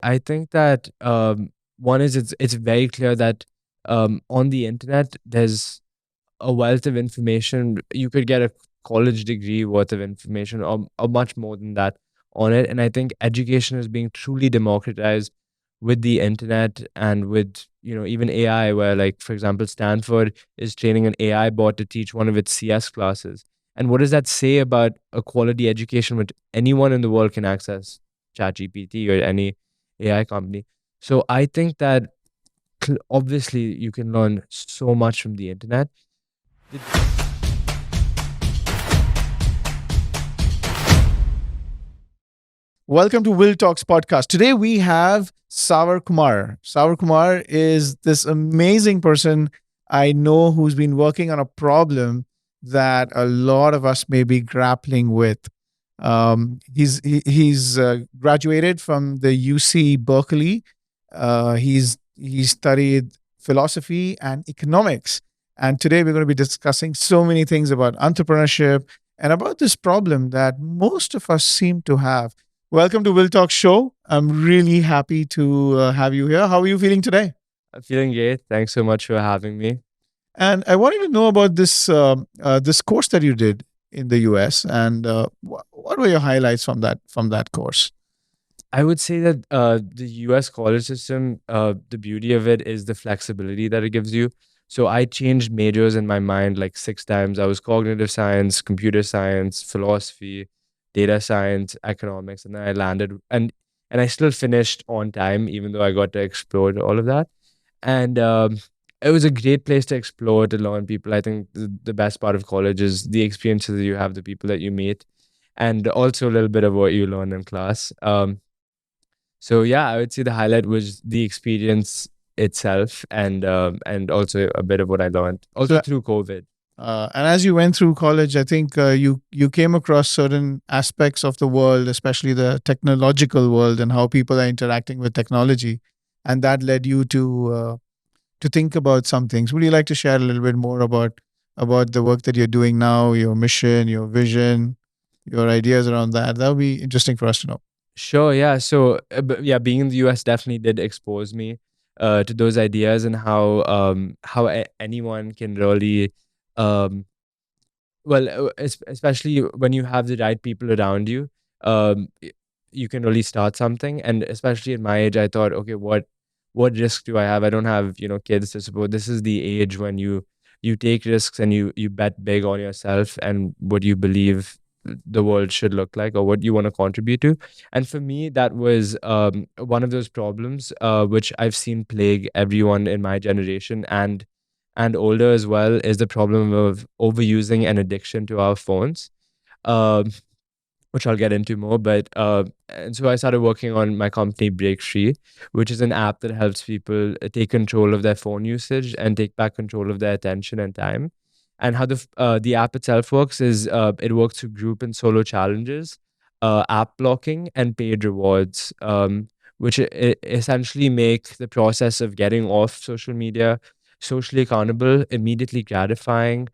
I think that one is it's very clear that on the internet there's a wealth of information. You could get a college degree worth of information, or much more than that on it. And I think education is being truly democratized with the internet and with even AI, where like for example Stanford is training an AI bot to teach one of its CS classes. And what does that say about a quality education which anyone in the world can access, ChatGPT or any AI company? So I think that obviously you can learn so much from the internet. Welcome to Will Talks podcast. Today we have Savr Kumar. Savr Kumar is this amazing person I know who's been working on a problem that a lot of us may be grappling with. He's graduated from the UC Berkeley. He's studied philosophy and economics, and today we're going to be discussing so many things about entrepreneurship and about this problem that most of us seem to have. Welcome to Will Talk Show. I'm really happy to have you here. How are you feeling today? I'm feeling great. Thanks so much for having me. And I wanted to know about this course that you did in the US, and what were your highlights from that course? I would say that the US college system, the beauty of it is the flexibility that it gives you. So I changed majors in my mind like six times. I was cognitive science, computer science, philosophy, data science, economics, and then I landed and I still finished on time, even though I got to explore all of that. And it was a great place to explore, to learn people. I think the best part of college is the experiences that you have, the people that you meet, and also a little bit of what you learn in class. So yeah, I would say the highlight was the experience itself, and also a bit of what I learned, also So, through COVID. and as you went through college, I think you came across certain aspects of the world, especially the technological world, and how people are interacting with technology, and that led you to think about some things. Would you like to share a little bit more about the work that you're doing now, your mission, your vision, your ideas around that? That would be interesting for us to know. Sure, yeah. So, yeah, being in the US definitely did expose me to those ideas and how anyone can really um, especially when you have the right people around you, you can really start something. And especially at my age, I thought, okay, what risk do I have? I don't have kids to support. This is the age when you take risks and you bet big on yourself and what you believe the world should look like or what you want to contribute to. And for me, that was one of those problems which I've seen plague everyone in my generation and older as well, is the problem of overusing and addiction to our phones, um, which I'll get into more. But and so I started working on my company Breakfree, which is an app that helps people take control of their phone usage and take back control of their attention and time. And how the app itself works is it works through group and solo challenges, app blocking, and paid rewards, which essentially make the process of getting off social media socially accountable, immediately gratifying,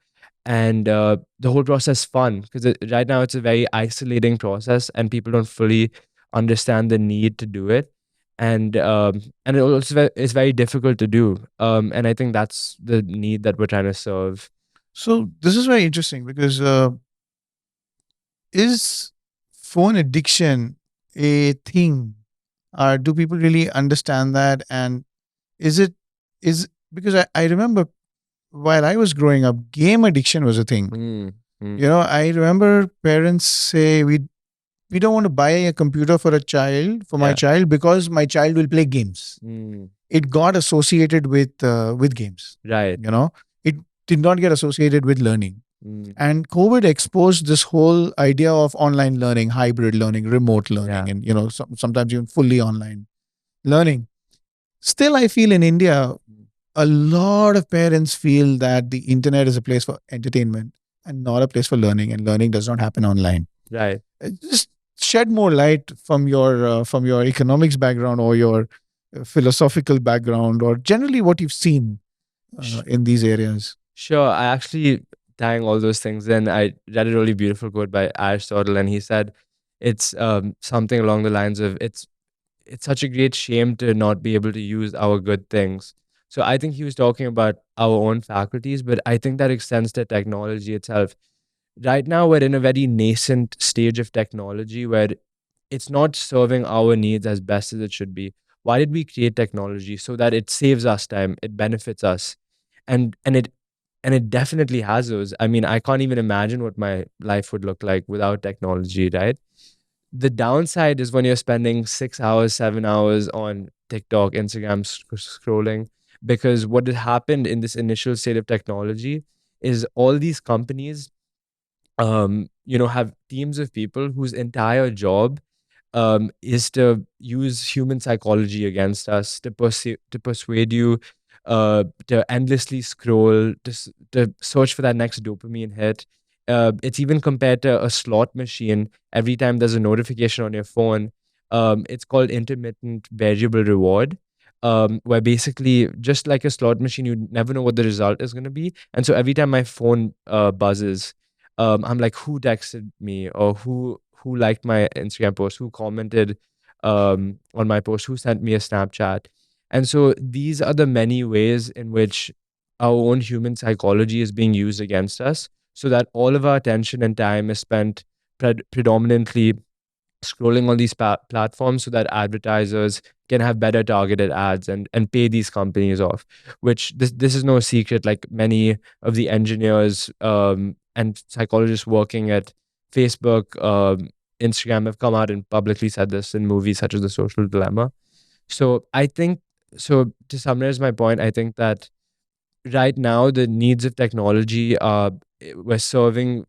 and the whole process fun, because right now it's a very isolating process and people don't fully understand the need to do it. And it also it's very difficult to do, and I think that's the need that we're trying to serve. So this is very interesting because is phone addiction a thing? Do people really understand that? And is it is because I remember while I was growing up, game addiction was a thing. Mm, mm, I remember parents say we don't want to buy a computer for my yeah. child because my child will play games. Mm, It got associated with games. right. It did not get associated with learning. Mm, And COVID exposed this whole idea of online learning, hybrid learning, remote learning, yeah. and sometimes even fully online learning. Still, I feel in India, Mm, a lot of parents feel that the internet is a place for entertainment and not a place for learning, and learning does not happen online. right. Just shed more light from your economics background or your philosophical background, or generally what you've seen in these areas. Sure. I actually, tying all those things in, I read a really beautiful quote by Aristotle, and he said it's something along the lines of it's such a great shame to not be able to use our good things. So I think he was talking about our own faculties, but I think that extends to technology itself. Right now, we're in a very nascent stage of technology where it's not serving our needs as best as it should be. Why did we create technology? So that it saves us time, it benefits us, and it definitely has those. I mean, I can't even imagine what my life would look like without technology, right? The downside is when you're spending 6 hours, 7 hours on TikTok, Instagram scrolling, because what had happened in this initial state of technology is all these companies, have teams of people whose entire job is to use human psychology against us, to persuade you, to endlessly scroll, to search for that next dopamine hit. It's even compared to a slot machine. Every time there's a notification on your phone, it's called intermittent variable reward. Where basically, just like a slot machine, you never know what the result is going to be. And so every time my phone buzzes, I'm like, who texted me, or who liked my Instagram post, who commented on my post, who sent me a Snapchat. And so these are the many ways in which our own human psychology is being used against us, so that all of our attention and time is spent predominantly scrolling on these platforms, so that advertisers can have better targeted ads and pay these companies off. Which this is no secret. Like, many of the engineers and psychologists working at Facebook, Instagram have come out and publicly said this in movies such as The Social Dilemma. So I think, so to summarize my point, I think that right now the needs of technology are, we're serving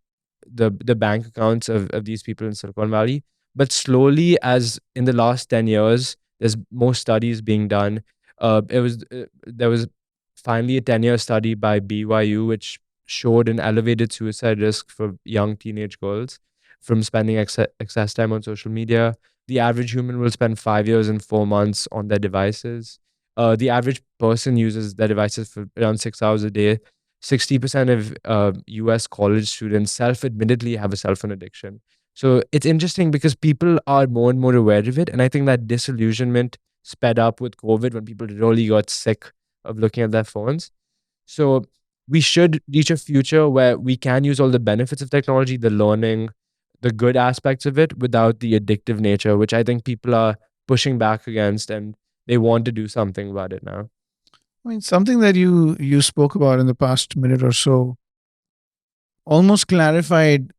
the bank accounts of these people in Silicon Valley. But slowly, as in the last 10 years, there's more studies being done. There was finally a 10-year study by BYU which showed an elevated suicide risk for young teenage girls from spending excess time on social media. The average human will spend 5 years and 4 months on their devices. The average person uses their devices for around 6 hours a day. 60% of US college students self admittedly have a cell phone addiction. So it's interesting because people are more and more aware of it. And I think that disillusionment sped up with COVID when people really got sick of looking at their phones. So we should reach a future where we can use all the benefits of technology, the learning, the good aspects of it, without the addictive nature, which I think people are pushing back against, and they want to do something about it now. I mean, something that you spoke about in the past minute or so almost clarified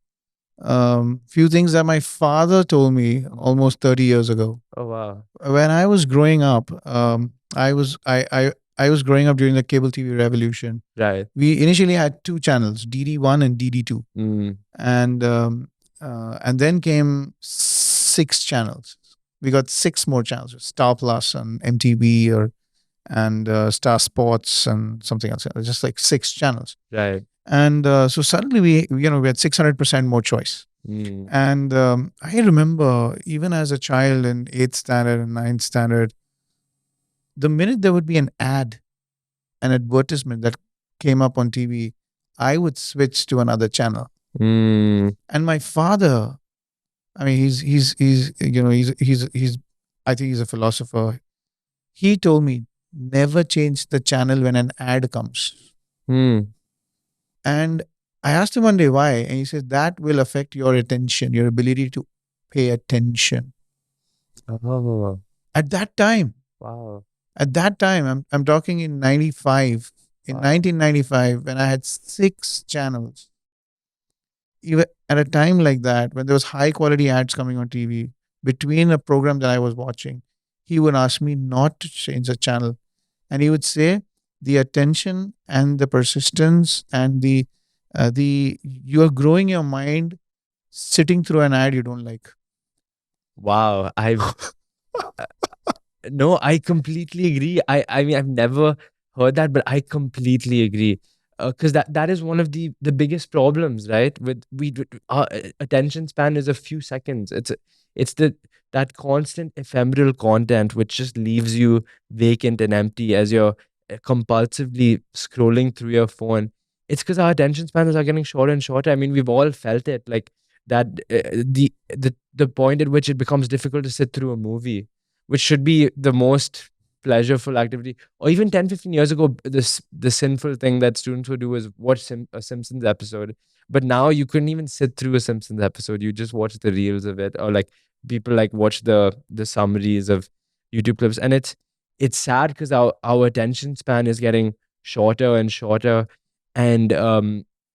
few things that my father told me almost 30 years ago. Oh, wow. When I was growing up, I was growing up during the cable TV revolution. Right. We initially had two channels, DD1 and DD2, Mm, and then came six channels. We got six more channels: Star Plus and MTV, and Star Sports and something else. Just like six channels. right. And so suddenly we had 600% more choice. Mm, And I remember even as a child in eighth standard and ninth standard, the minute there would be an advertisement that came up on TV, I would switch to another channel. mm, And my father, I mean, he's I think he's a philosopher. He told me never change the channel when an ad comes. mm. And I asked him one day why, and he said that will affect your attention, your ability to pay attention. Oh, At that time, wow. I'm talking in 95, in Wow. 1995, when I had six channels. Even at a time like that, when there was high quality ads coming on TV, between a program that I was watching, he would ask me not to change the channel. And he would say, the attention and the persistence and the you are growing your mind sitting through an ad you don't like. Wow. No, I completely agree. I mean, I've never heard that, but I completely agree. Because that is one of the biggest problems, right? Our attention span is a few seconds. It's that constant ephemeral content which just leaves you vacant and empty as you're compulsively scrolling through your phone. It's because our attention spans are getting shorter and shorter. I mean, we've all felt it, like that, the point at which it becomes difficult to sit through a movie. which should be the most pleasureful activity. Or even 10, 15 years ago, the sinful thing that students would do is watch a Simpsons episode. But now you couldn't even sit through a Simpsons episode. You just watch the reels of it, or like people like watch the summaries of YouTube clips. And it's sad because our attention span is getting shorter and shorter. And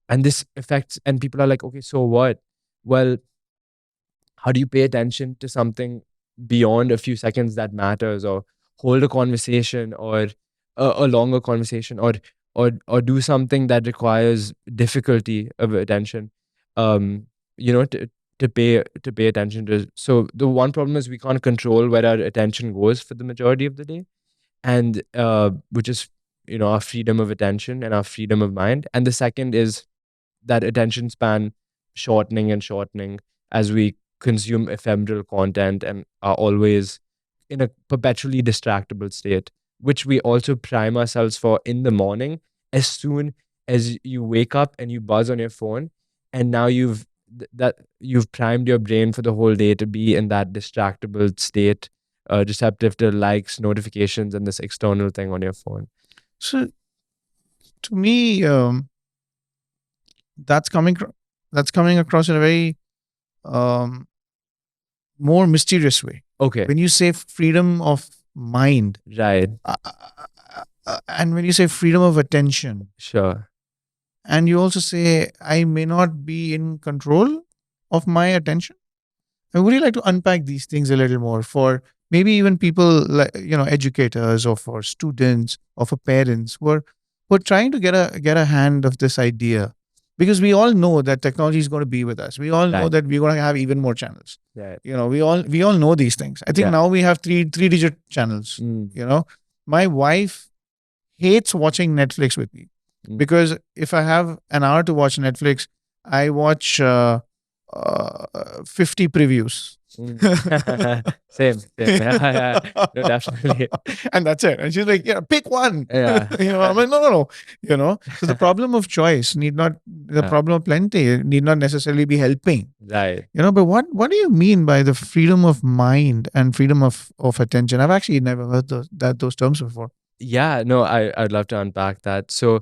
this affects, and people are like, okay, so what? Well, how do you pay attention to something beyond a few seconds that matters, or hold a conversation, or a longer conversation, or do something that requires difficulty of attention, um you know to pay attention to. So the one problem is we can't control where our attention goes for the majority of the day, and which is our freedom of attention and our freedom of mind. And the second is that attention span shortening and shortening as we consume ephemeral content and are always in a perpetually distractible state, which we also prime ourselves for in the morning. As soon as you wake up and you buzz on your phone, and now you've primed your brain for the whole day to be in that distractible state, receptive to likes, notifications, and this external thing on your phone. So to me, that's coming that's coming across in a very um, more mysterious way. Okay. When you say freedom of mind, Right. and when you say freedom of attention, Sure. and you also say I may not be in control of my attention, and would you like to unpack these things a little more for maybe even people like educators, or for students, or for parents who are trying to get a hand of this idea? Because we all know that technology is going to be with us. We all know Right. that we're going to have even more channels. Right. We all know these things. I think Yeah. now we have three-digit channels. Mm. My wife hates watching Netflix with me, Mm. because if I have an hour to watch Netflix, I watch 50 previews. Same. Yeah. No, definitely. And that's it. And she's like, yeah, pick one. Yeah. I'm like, no. So the problem of choice need not, the Yeah. problem of plenty need not necessarily be helping. Right. But what do you mean by the freedom of mind and freedom of attention? I've actually never heard those terms before. Yeah. No, I'd love to unpack that. So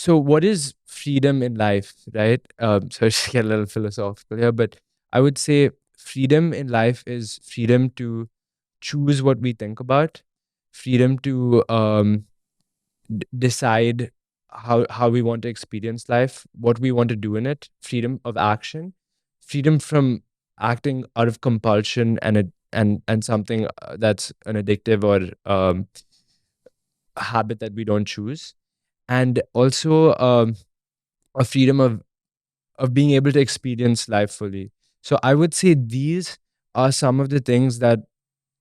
what is freedom in life, right? So I just get a little philosophical here, but I would say freedom in life is freedom to choose what we think about, freedom to decide how we want to experience life, what we want to do in it, freedom of action, freedom from acting out of compulsion and something that's an addictive or a habit that we don't choose, and also a freedom of being able to experience life fully. So I would say these are some of the things that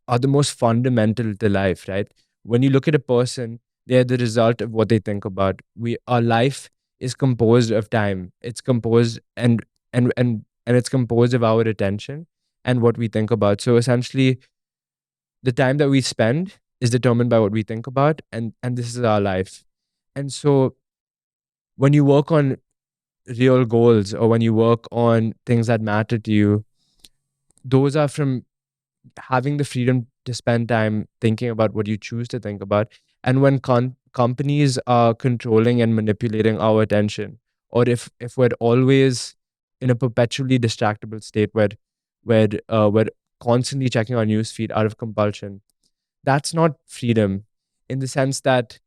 are the most fundamental to life, right? When you look at a person, they're the result of what they think about. Our life is composed of time. It's composed and it's composed of our attention and what we think about. So essentially, the time that we spend is determined by what we think about, and this is our life. And so when you work on real goals, or when you work on things that matter to you, those are from having the freedom to spend time thinking about what you choose to think about. And when companies are controlling and manipulating our attention, or if we're always in a perpetually distractible state where we're constantly checking our news feed out of compulsion, that's not freedom, in the sense that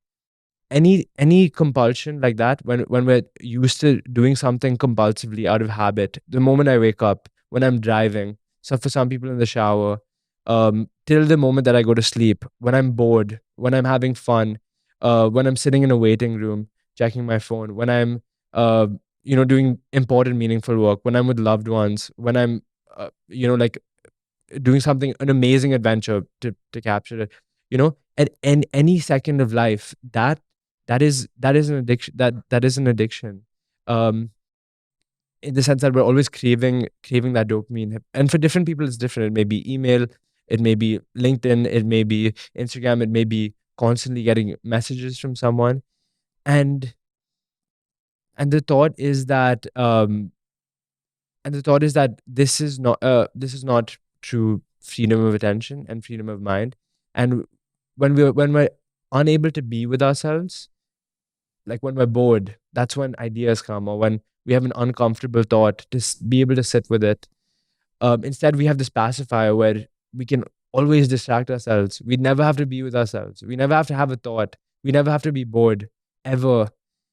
any compulsion like that, when we're used to doing something compulsively out of habit, the moment I wake up, when I'm driving, so for some people in the shower, till the moment that I go to sleep, when I'm bored, when I'm having fun, when I'm sitting in a waiting room checking my phone, when I'm doing important meaningful work, when I'm with loved ones, when I'm like doing something, an amazing adventure to capture it, at any second of life, that is an addiction, that is an addiction, um in the sense that we're always craving that dopamine. And for different people it's different. It may be email, it may be LinkedIn, it may be Instagram, it may be constantly getting messages from someone. And and the thought is that this is not true freedom of attention and freedom of mind. And when we're unable to be with ourselves, like when we're bored, that's when ideas come, or when we have an uncomfortable thought, to be able to sit with it. Instead, we have this pacifier where we can always distract ourselves. We never have to be with ourselves. We never have to have a thought. We never have to be bored ever.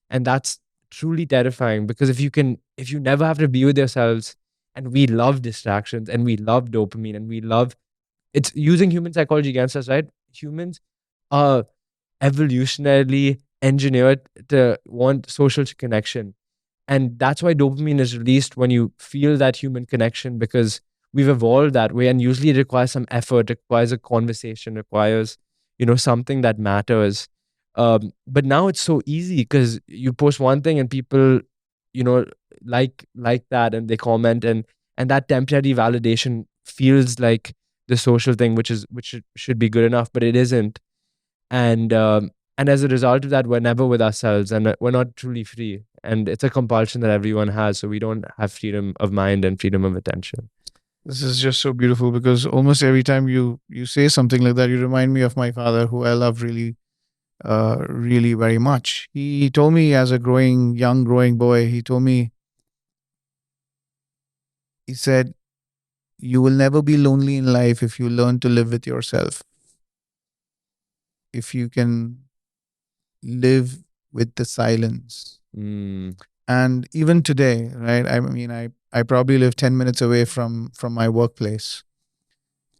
And that's truly terrifying, because if you never have to be with yourselves, and we love distractions and we love dopamine and we love, it's using human psychology against us, right? Humans are evolutionarily engineered to want social connection. And that's why dopamine is released when you feel that human connection, because we've evolved that way. And usually it requires some effort, requires a conversation, requires, something that matters. But now it's so easy, because you post one thing and people, you know, like that, and they comment, and that temporary validation feels like the social thing, which should be good enough, but it isn't. And as a result of that, we're never with ourselves, and we're not truly free. And it's a compulsion that everyone has, so we don't have freedom of mind and freedom of attention. This is just so beautiful because almost every time you say something like that, you remind me of my father, who I love really, really very much. He told me as a growing boy, he told me, he said, "You will never be lonely in life if you learn to live with yourself. If you can live with the silence." Mm, And even today, right? I mean, I probably live 10 minutes away from my workplace.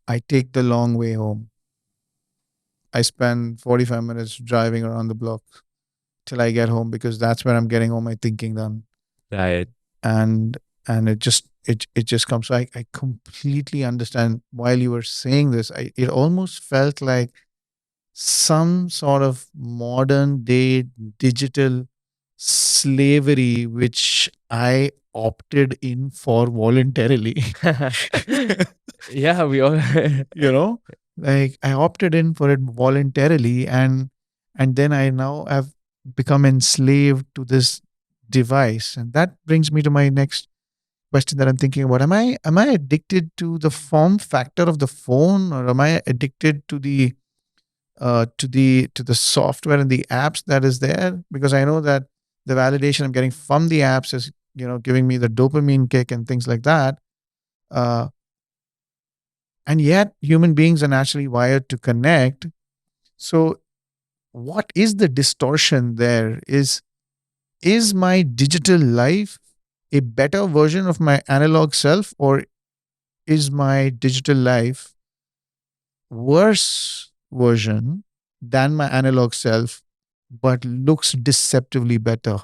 I take the long way home. I spend 45 minutes driving around the block till I get home, because that's where I'm getting all my thinking done. right. And it just comes. So I completely understand. While you were saying this, it almost felt like some sort of modern day digital slavery, which I opted in for voluntarily. Yeah, we all. you know like I opted in for it voluntarily, and then I now have become enslaved to this device. And that brings me to my next question that I'm thinking about. Am I addicted to the form factor of the phone, or am I addicted to the software and the apps that is there? Because I know that the validation I'm getting from the apps is, giving me the dopamine kick and things like that. uh, and yet human beings are naturally wired to connect. So what is the distortion there? Is my digital life a better version of my analog self, or is my digital life worse version than my analog self, but looks deceptively better?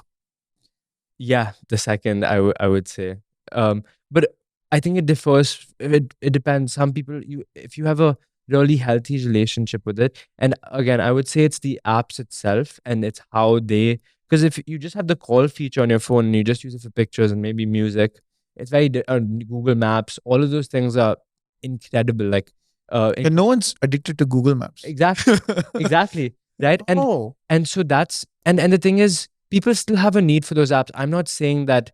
Yeah, the second, I would say. But I think it differs. It depends. Some people, if you have a really healthy relationship with it, and again, I would say it's the apps itself, and it's how they. Because if you just have the call feature on your phone and you just use it for pictures and maybe music, it's very Google Maps. All of those things are incredible. Like, And no one's addicted to Google Maps. exactly, exactly, right. and Oh, and so that's and the thing is, people still have a need for those apps. I'm not saying that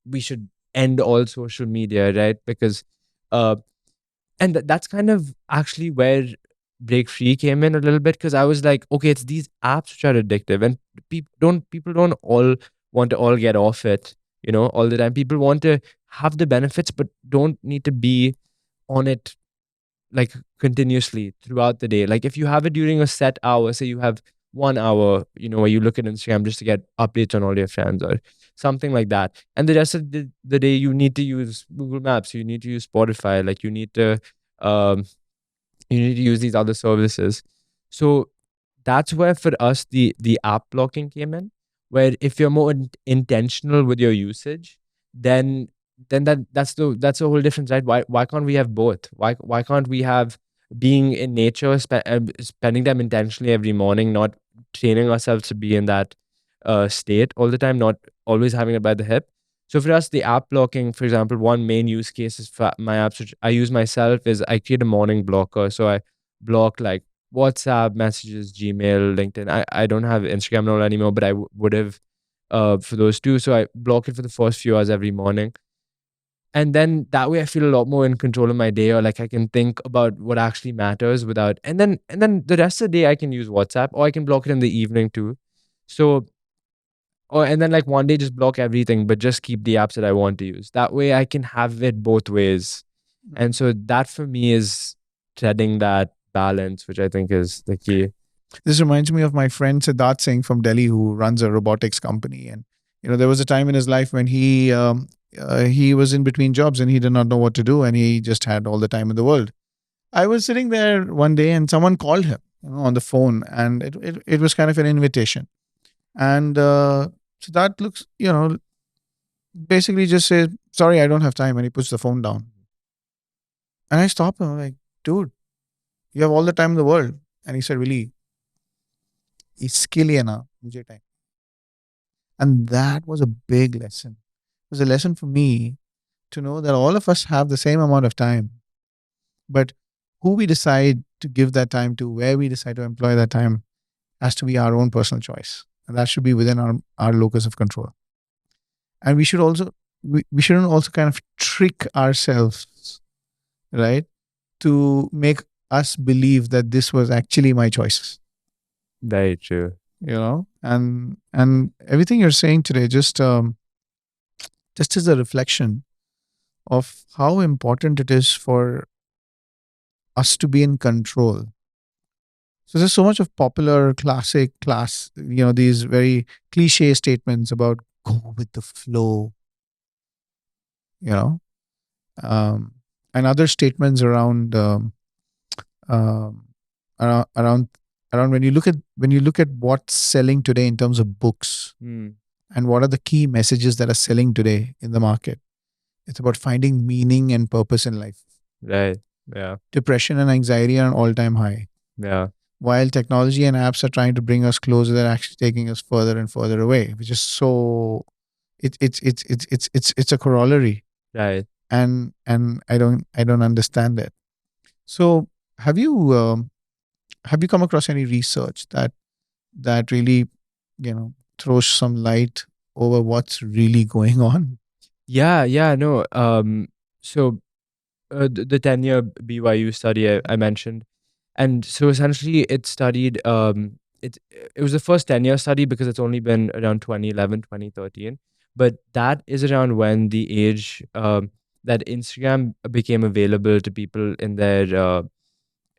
we should end all social media, right? Because uh and that's kind of actually where Breakfree came in a little bit, because I was like, okay, it's these apps which are addictive, and people don't all want to all get off it, all the time. People want to have the benefits, but don't need to be on it like continuously throughout the day. Like if you have it during a set hour, say you have 1 hour, where you look at Instagram just to get updates on all your friends or something like that. And the rest of the day, you need to use Google Maps, you need to use Spotify, like um, you need to use these other services. So that's where for us the app blocking came in, where if you're more intentional with your usage, then that's the whole difference, right? Why can't we have both? Why can't we have being in nature, spending time intentionally every morning, not training ourselves to be in that state all the time, not always having it by the hip. So for us, the app blocking, for example, one main use case is for my apps, which I use myself, is I create a morning blocker. So I block like WhatsApp messages, Gmail, LinkedIn. I don't have Instagram now anymore, but I would have for those two. So I block it for the first few hours every morning. And then that way I feel a lot more in control of my day, or like I can think about what actually matters without, and then the rest of the day I can use WhatsApp, or I can block it in the evening too. So, or and then like one day just block everything, but just keep the apps that I want to use. That way I can have it both ways. And Mm. so that for me is treading that balance, which I think is the key. This reminds me of my friend Siddharth Singh from Delhi, who runs a robotics company. And there was a time in his life when he was in between jobs and he did not know what to do, and he just had all the time in the world. I was sitting there one day and someone called him, on the phone, and it was kind of an invitation. And Siddharth looks, basically just says, "Sorry, I don't have time," and he puts the phone down. And I stopped him. I'm like, "Dude, you have all the time in the world." And he said, "Really, इसके लिए ना मुझे time." And that was a big lesson. It was a lesson for me to know that all of us have the same amount of time, but who we decide to give that time to, where we decide to employ that time, has to be our own personal choice. And that should be within our locus of control. And we shouldn't also kind of trick ourselves, right? To make us believe that this was actually my choice. Very true. And everything you're saying today just is a reflection of how important it is for us to be in control. So there's so much of popular classic class, these very cliche statements about go with the flow, you know, um, and other statements um, around when you look at what's selling today in terms of books, Mm, and what are the key messages that are selling today in the market. It's about finding meaning and purpose in life. right. Yeah. Depression and anxiety are an all-time high. Yeah. While technology and apps are trying to bring us closer, they're actually taking us further and further away, which is so it's a corollary. Right. And I don't understand it. So have you come across any research that really throws some light over what's really going on? Yeah. Yeah. No. So the 10-year BYU study I mentioned. And so essentially it studied it was the first 10-year study because it's only been around 2011, 2013. But that is around when the age that Instagram became available to people in their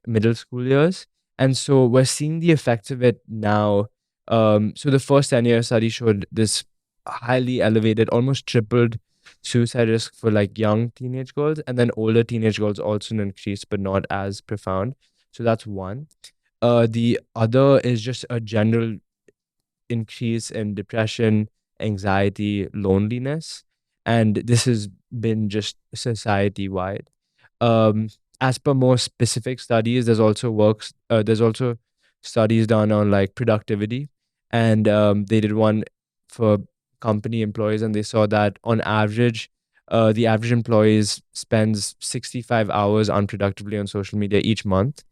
middle school years. And so we're seeing the effects of it now. So the first 10-year study showed this highly elevated, almost tripled suicide risk for like young teenage girls, and then older teenage girls also increased, but not as profound. So that's one. The other is just a general increase in depression, anxiety, loneliness, and this has been just society wide. um, as per more specific studies, there's also studies done on like productivity, and they did one for company employees, and they saw that on average, the average employees spends 65 hours unproductively on social media each month.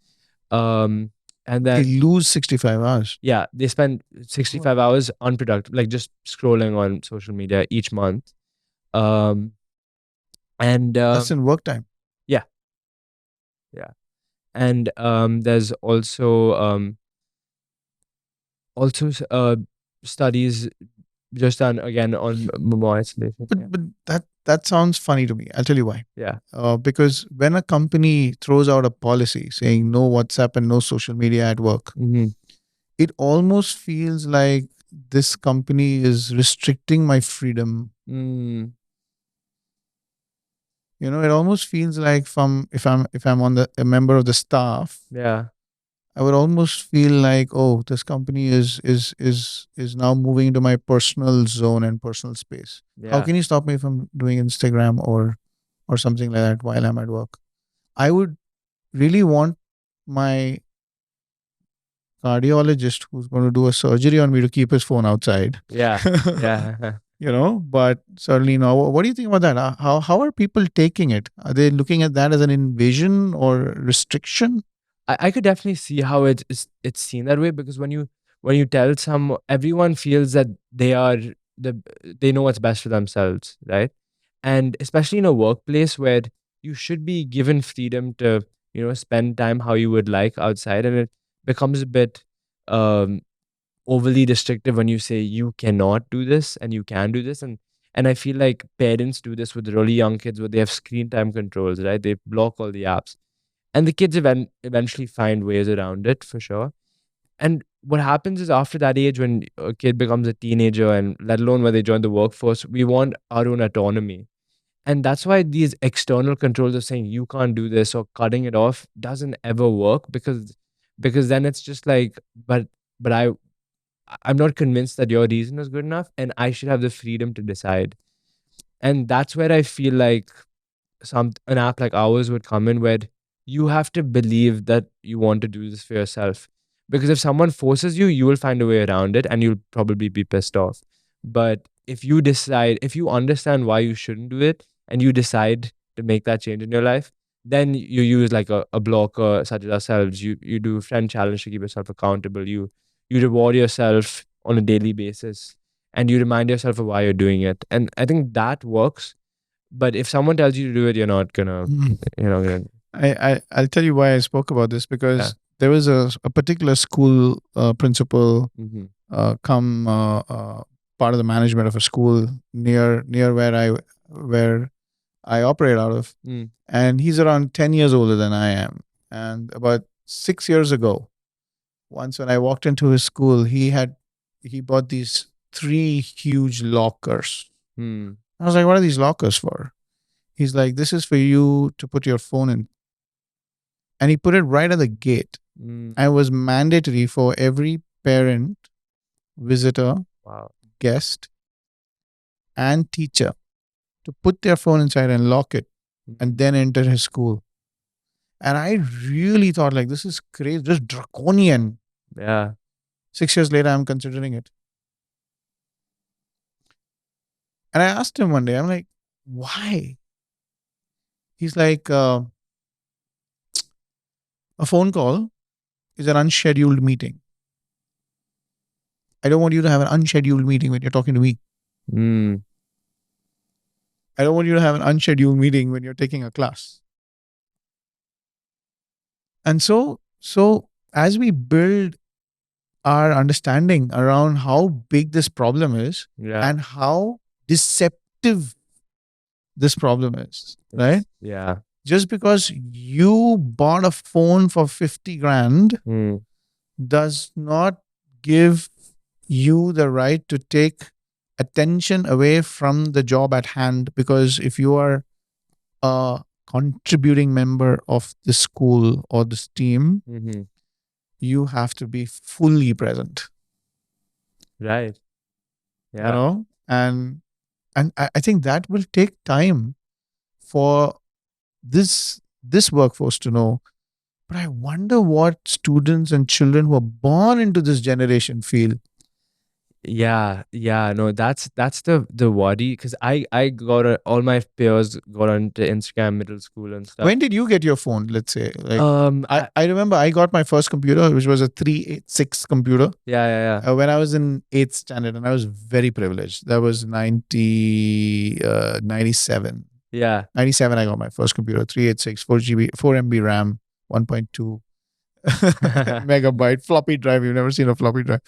Um, and They then lose 65 hours. yeah, they spend 65 hours unproductive, like just scrolling on social media each month. Um, and That's in work time. yeah, yeah. And there's also studies just done again on more isolation. But Yeah. but that sounds funny to me. I'll tell you why. Yeah. Because when a company throws out a policy saying no WhatsApp and no social media at work, Mm-hmm. it almost feels like this company is restricting my freedom. Mm, It almost feels like if I'm on a member of the staff, yeah. I would almost feel like, oh, this company is now moving into my personal zone and personal space. How Yeah. can you stop me from doing Instagram or something like that while I'm at work? I would really want my cardiologist who's going to do a surgery on me to keep his phone outside. Yeah. Yeah. But certainly no. What do you think about that? How are people taking it? Are they looking at that as an invasion or restriction? I could definitely see how it's seen that way, because when you tell everyone feels that they know what's best for themselves, right? And especially in a workplace where you should be given freedom to, spend time how you would like outside, and it becomes a bit um overly restrictive when you say you cannot do this and you can do this. And I feel like parents do this with really young kids where they have screen time controls, right? They block all the apps, and the kids eventually find ways around it for sure. And what happens is, after that age, when a kid becomes a teenager, and let alone when they join the workforce, we want our own autonomy. And that's why these external controls of saying you can't do this or cutting it off doesn't ever work, because then it's just like, but I'm not convinced that your reason is good enough, and I should have the freedom to decide. And that's where I feel like an app like ours would come in, where you have to believe that you want to do this for yourself. Because if someone forces you, you will find a way around it, and you'll probably be pissed off. But if you understand why you shouldn't do it, and you decide to make that change in your life, then you use like a blocker such as ourselves. You do friend challenge to keep yourself accountable. You reward yourself on a daily basis, and you remind yourself of why you're doing it. And I think that works. But if someone tells you to do it, Mm. you're not gonna. I'll tell you why I spoke about this, Yeah. because there was a particular school principal, Mm-hmm. come part of the management of a school near where I operate out of, Mm. and he's around 10 years older than I am. And about 6 years ago, once when I walked into his school, he bought these three huge lockers. Mm. I was like, "What are these lockers for?" He's like, "This is for you to put your phone in," and he put it right at the gate. Mm. And it was mandatory for every parent, visitor, Wow. guest, and teacher to put their phone inside and lock it and then enter his school. And I really thought, like, this is crazy, just draconian. Yeah. 6 years later, I'm considering it. And I asked him one day, I'm like, why? He's like, a phone call is an unscheduled meeting. I don't want you to have an unscheduled meeting when you're talking to me. Mm. I don't want you to have an unscheduled meeting when you're taking a class. And so as we build our understanding around how big this problem is Yeah. and how deceptive this problem is, right? Yeah. Just because you bought a phone for 50 grand Mm. does not give you the right to take attention away from the job at hand. Because if you are a contributing member of the school or this team, Mm-hmm. you have to be fully present, Right. you Yeah. know? And I think that will take time for this workforce to know. But I wonder what students and children who are born into this generation feel. Yeah. Yeah. No, that's the worry, because I got all my peers got onto Instagram middle school and stuff. When did you get your phone? Let's say, like, I, I remember I got my first computer, which was a 386 computer, yeah. when I was in 8th standard, and I was very privileged. That was 97. Yeah. 97, I got my first computer, 386, 4 GB, 4 MB RAM, 1.2 megabyte floppy drive. You've never seen a floppy drive.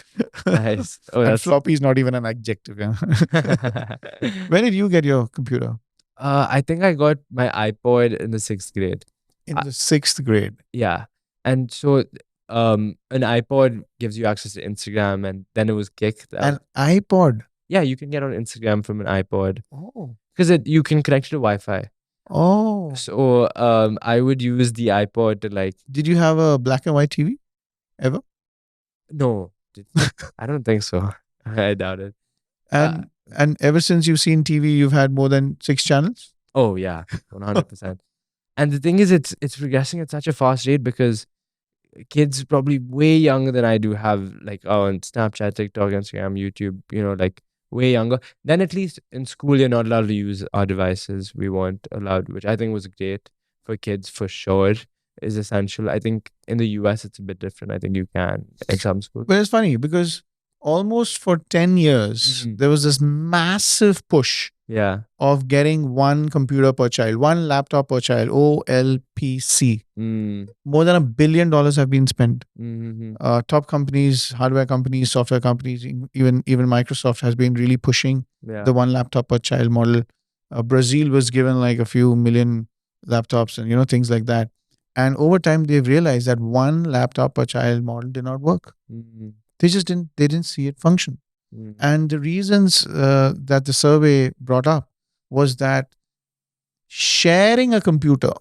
Nice. Oh, And that's floppy is not even an adjective. Yeah. When did you get your computer? I think I got my iPod in the 6th grade. In I- the 6th grade. Yeah. And so an iPod gives you access to Instagram, and then it was Kick. An iPod. Yeah, you can get on Instagram from an iPod, Oh. because you can connect it to Wi-Fi. Oh. So I would use the iPod to, like, Did you have a black and white TV ever? no, I don't think so. I doubt it. And ever since you've seen TV, you've had more than 6 channels? Oh yeah, 100%. And the thing is, it's progressing at such a fast rate, because kids probably way younger than I do have, like, on Snapchat, TikTok, Instagram, YouTube, like, way younger. Then at least in school, you're not allowed to use our devices. We weren't allowed, which I think was great for kids for sure, is essential. I think in the US, it's a bit different. I think you can in some schools. But it's funny because almost for 10 years, Mhm. there was this massive push Yeah. of getting one computer per child, one laptop per child, OLPC. Mm. More than $1 billion have been spent. Mhm. Top companies, hardware companies, software companies, even Microsoft has been really pushing Yeah. the one laptop per child model. Brazil was given like a few million laptops and things like that. And over time, they've realized that one laptop per child model did not work. Mhm. They just didn't. They didn't see it function. Mhm. And the reasons that the survey brought up was that sharing a computer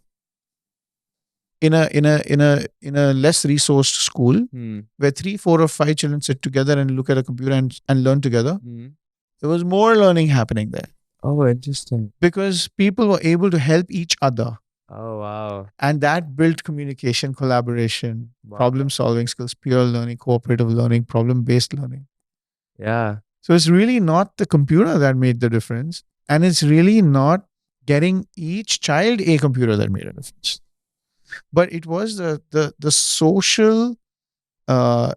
in a less resourced school Mhm. where three, four, or five children sit together and look at a computer and learn together, Mhm. there was more learning happening there Oh, interesting. because people were able to help each other. Oh, wow. And that built communication, collaboration, problem Wow. solving skills, peer learning, cooperative learning, problem based learning. Yeah. So it's really not the computer that made the difference. And it's really not getting each child a computer that made a difference. But it was the social uh,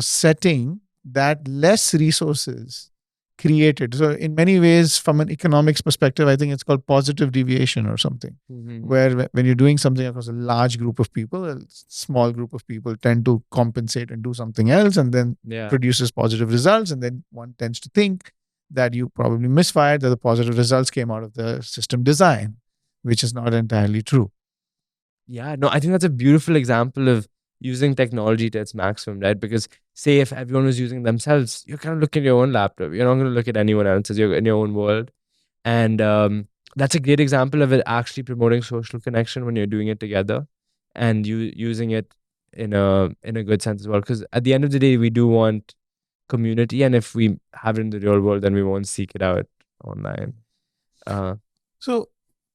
setting that less resources created. So, in many ways, from an economics perspective, I think it's called positive deviation or something, Mhm. where when you're doing something across a large group of people, a small group of people tend to compensate and do something else, and then Yeah. produces positive results. And then one tends to think that you probably misfired, that the positive results came out of the system design, which is not entirely true. Yeah, no, I think that's a beautiful example of using technology to its maximum, right? Because say if everyone was using themselves, you're kind of looking at your own laptop. You're not going to look at anyone else's. You're in your own world, and that's a great example of it actually promoting social connection when you're doing it together, and you using it in a good sense as well. Because at the end of the day, we do want community, and if we have it in the real world, then we won't seek it out online. Uh, So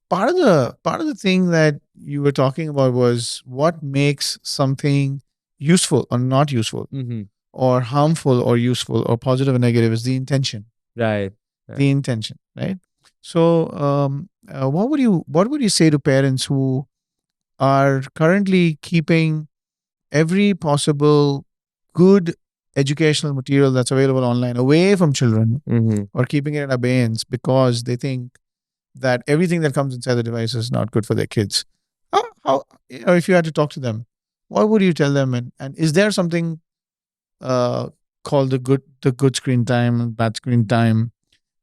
part of the thing that you were talking about was what makes something useful or not useful, mm-hmm. or harmful or useful, or positive or negative is the intention. Right. The Right. intention, right? So, what would you say to parents who are currently keeping every possible good educational material that's available online away from children, Mm-hmm. or keeping it in abeyance because they think that everything that comes inside the device is not good for their kids? How if you had to talk to them, what would you tell them? And is there something uh, called the good screen time and bad screen time?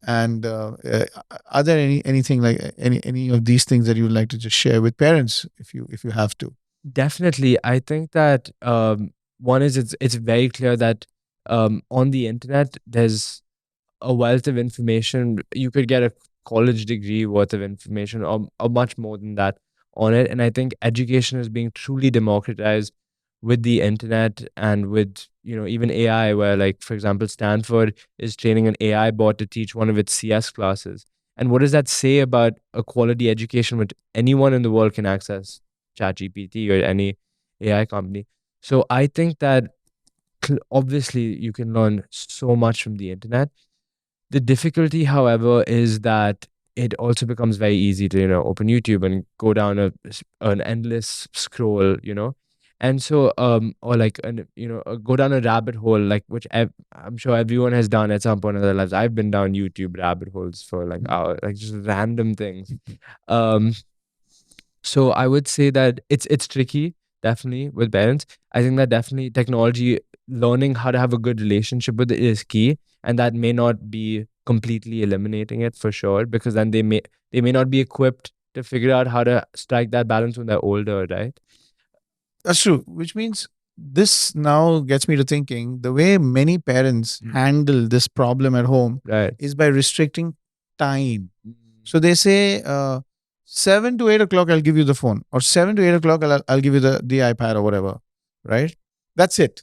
And are there anything like any of these things that you would like to just share with parents if you have to? Definitely. I think that one is it's very clear that on the internet there's a wealth of information. You could get a college degree worth of information or much more than that on it. And I think education is being truly democratized with the internet and with, even AI, where like, for example, Stanford is training an AI bot to teach one of its CS classes. And what does that say about a quality education which anyone in the world can access ChatGPT or any AI company? So I think that obviously you can learn so much from the internet. The difficulty, however, is that it also becomes very easy to, open YouTube and go down an endless scroll, and so or like go down a rabbit hole, like which I'm sure everyone has done at some point in their lives. I've been down YouTube rabbit holes for like hours, like just random things. Um, so I would say that it's tricky, definitely with parents. I think that definitely technology, learning how to have a good relationship with it is key, and that may not be completely eliminating it for sure, because then they may not be equipped to figure out how to strike that balance when they're older, right? That's true, which means this now gets me to thinking the way many parents handle this problem at home Right. is by restricting time. So they say 7 to 8 o'clock I'll give you the phone, or 7 to 8 o'clock I'll give you the iPad or whatever, right? That's it.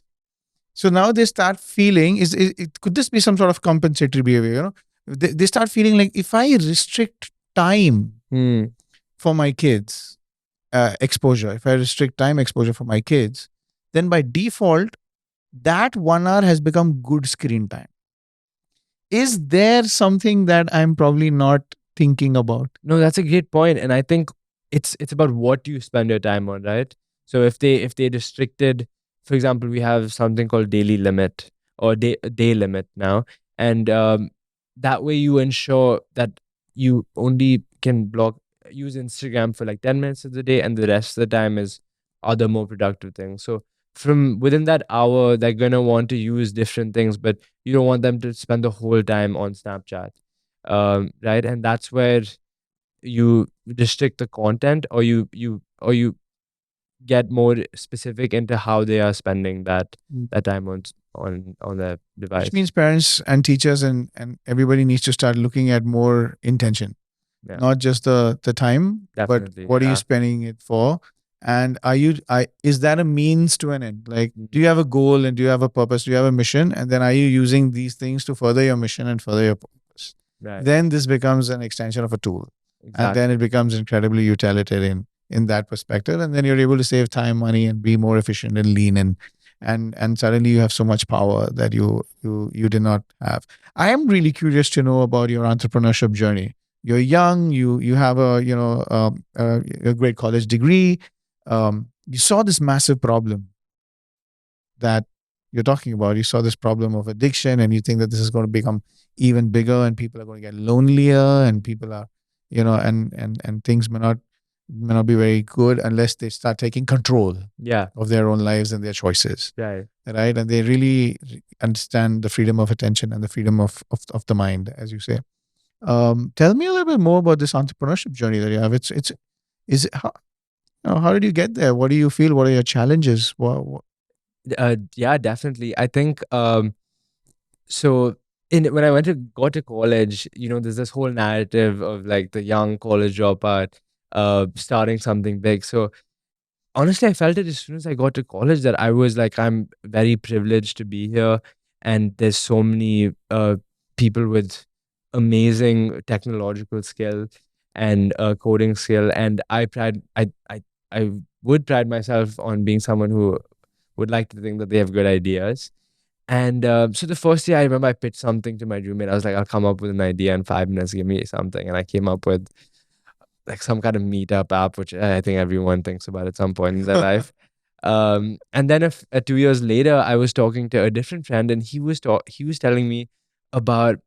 So now they start feeling could this be some sort of compensatory behavior? They start feeling like if I restrict time Mm. for my kids, exposure, if I restrict time exposure for my kids, then by default, that 1 hour has become good screen time. Is there something that I'm probably not thinking about? No, that's a great point, and I think it's about what you spend your time on, right? So if they restricted, for example, we have something called daily limit, or day limit now, and that way you ensure that you only can block use Instagram for like 10 minutes of the day, and the rest of the time is other more productive things. So from within that hour, they're gonna want to use different things, but you don't want them to spend the whole time on Snapchat, right? And that's where you restrict the content, or you get more specific into how they are spending Mm. that time on their Which device. means parents and teachers and everybody needs to start looking at more intention, Yeah, not just the time, but definitely. what are you Yeah. spending it for? And is that a means to an end? Like, do Mhm. you have a goal and do you have a purpose? Do you have a mission? And then are you using these things to further your mission and further your purpose? Right. Then this becomes an extension of a tool. And then it Exactly. becomes incredibly utilitarian in that perspective. And then you're able to save time, money, and be more efficient and lean, and suddenly you have so much power that you did not have. I am really curious to know about your entrepreneurship journey. You're young, you have a great college degree. You saw this massive problem that you're talking about. You saw this problem of addiction, and you think that this is going to become even bigger, and people are going to get lonelier, and people are, and things may not be very good unless they start taking control Yeah. of their own lives and their choices, Right. right? And they really understand the freedom of attention and the freedom of the mind, as you say. Tell me a little bit more about this entrepreneurship journey that you have. It's is it, how did you get there? What do you feel? What are your challenges? Yeah, definitely. I think so in when I went to go to college, there's this whole narrative of like the young college dropout starting something big. So honestly, I felt it as soon as I got to college that I was like, I'm very privileged to be here, and there's so many people with amazing technological skill and coding skill, and I would pride myself on being someone who would like to think that they have good ideas. And so the first year, I remember I pitched something to my roommate. I was like, I'll come up with an idea in 5 minutes. Give me something, and I came up with like some kind of meetup app, which I think everyone thinks about at some point in their life. And then if 2 years later, I was talking to a different friend, and he was telling me about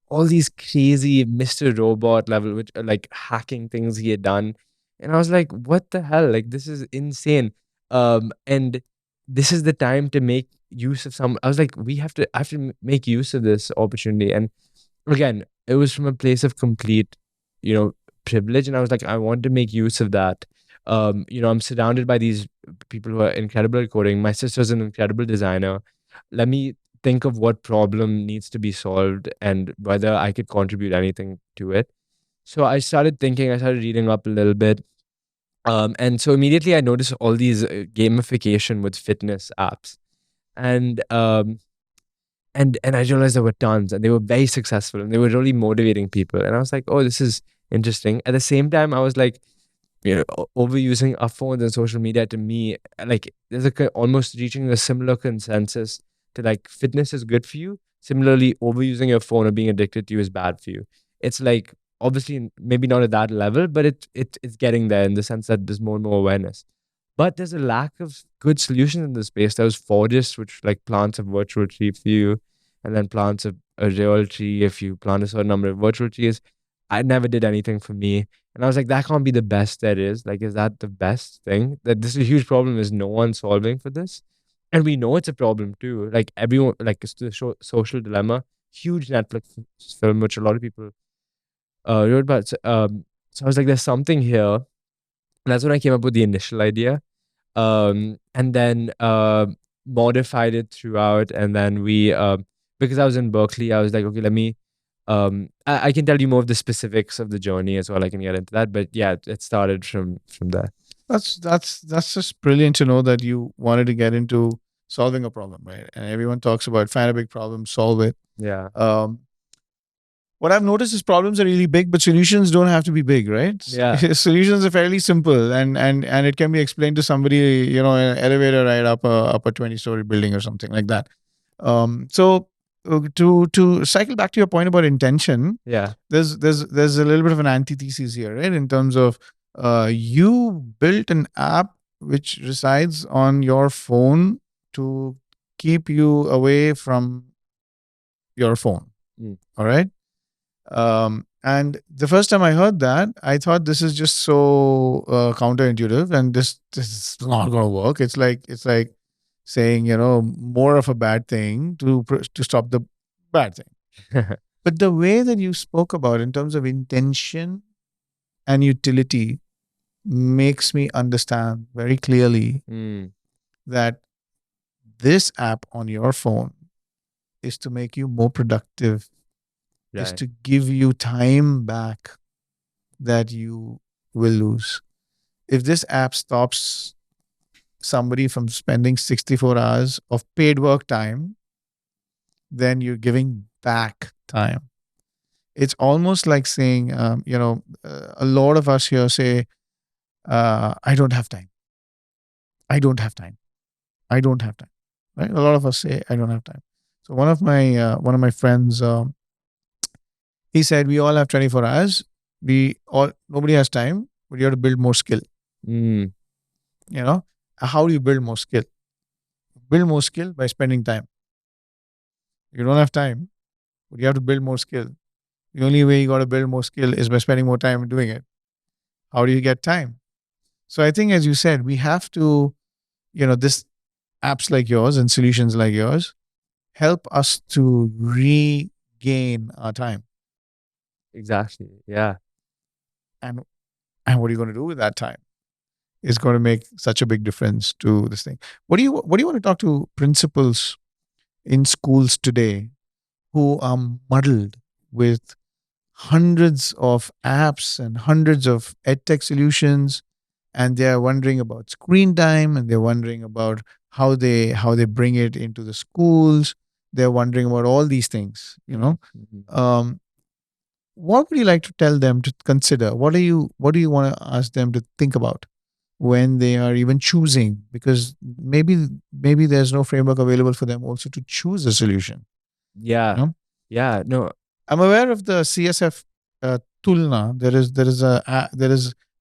all these crazy Mr. Robot level, which are like hacking things he had done, and I was like, what the hell? Like this is insane. And this is the time to make use of some. I was like, I have to make use of this opportunity, and again, it was from a place of complete, you know, privilege. And I was like, I want to make use of that. I'm surrounded by these people who are incredible at coding. My sister's an incredible designer. Let me think of what problem needs to be solved and whether I could contribute anything to it. So I started thinking, I started reading up a little bit. And so immediately I noticed all these gamification with fitness apps. And and I realized there were tons, and they were very successful, and they were really motivating people. And I was like, oh, this is interesting. At the same time, I was like, overusing our phones and social media to me, like there's almost reaching a similar consensus to like fitness is good for you. Similarly, overusing your phone or being addicted to you is bad for you. It's like obviously maybe not at that level, but it's getting there in the sense that there's more and more awareness. But there's a lack of good solutions in this space. There was forests, which like plants a virtual tree for you, and then plants a real tree if you plant a certain number of virtual trees. I never did anything for me. And I was like, that can't be the best there is. Like, is that the best thing? That this is a huge problem is no one solving for this. And we know it's a problem too. Like everyone, like it's the social dilemma, huge Netflix film, which a lot of people wrote about. So I was like, there's something here. And that's when I came up with the initial idea. And then modified it throughout. And then because I was in Berkeley, I was like, okay, let me I can tell you more of the specifics of the journey as well. I can get into that, but yeah, it started from there. That's just brilliant to know that you wanted to get into solving a problem, right? And everyone talks about find a big problem, solve it. Yeah, Um, what I've noticed is problems are really big, but solutions don't have to be big, right? yeah, Solutions are fairly simple, and it can be explained to somebody, in an elevator ride up a 20-story building or something like that. So to cycle back to your point about intention, yeah, there's a little bit of an antithesis here, right? In terms of you built an app which resides on your phone to keep you away from your phone. Mm. All right. And the first time I heard that, I thought this is just so counterintuitive, and this is not going to work. It's like saying, more of a bad thing to stop the bad thing. But the way that you spoke about in terms of intention and utility makes me understand very clearly Mm. that this app on your phone is to make you more productive, is Right. to give you time back that you will lose. If this app stops somebody from spending 64 hours of paid work time, then you're giving back time. It's almost like saying, a lot of us here say, I don't have time. I don't have time. I don't have time. Right? A lot of us say, I don't have time. So one of my friends, he said, we all have 24 hours. We all Nobody has time, but you have to build more skill. Mm. You know, how do you build more skill? Build more skill by spending time. You don't have time, but you have to build more skill. The only way you got to build more skill is by spending more time doing it. How do you get time? So I think, as you said, we have to, this apps like yours and solutions like yours help us to regain our time. Exactly. Yeah. And and what are you going to do with that time? Is going to make such a big difference to this thing. What do you want to talk to principals in schools today who are muddled with hundreds of apps and hundreds of edtech solutions, and they're wondering about screen time, and they're wondering about how they bring it into the schools. They're wondering about all these things. Mhm. Mhm. What would you like to tell them to consider? What do you want to ask them to think about when they are even choosing? Because maybe there's no framework available for them also to choose a solution. You Yeah. know, Yeah. No. I'm aware of the CSF Tulna.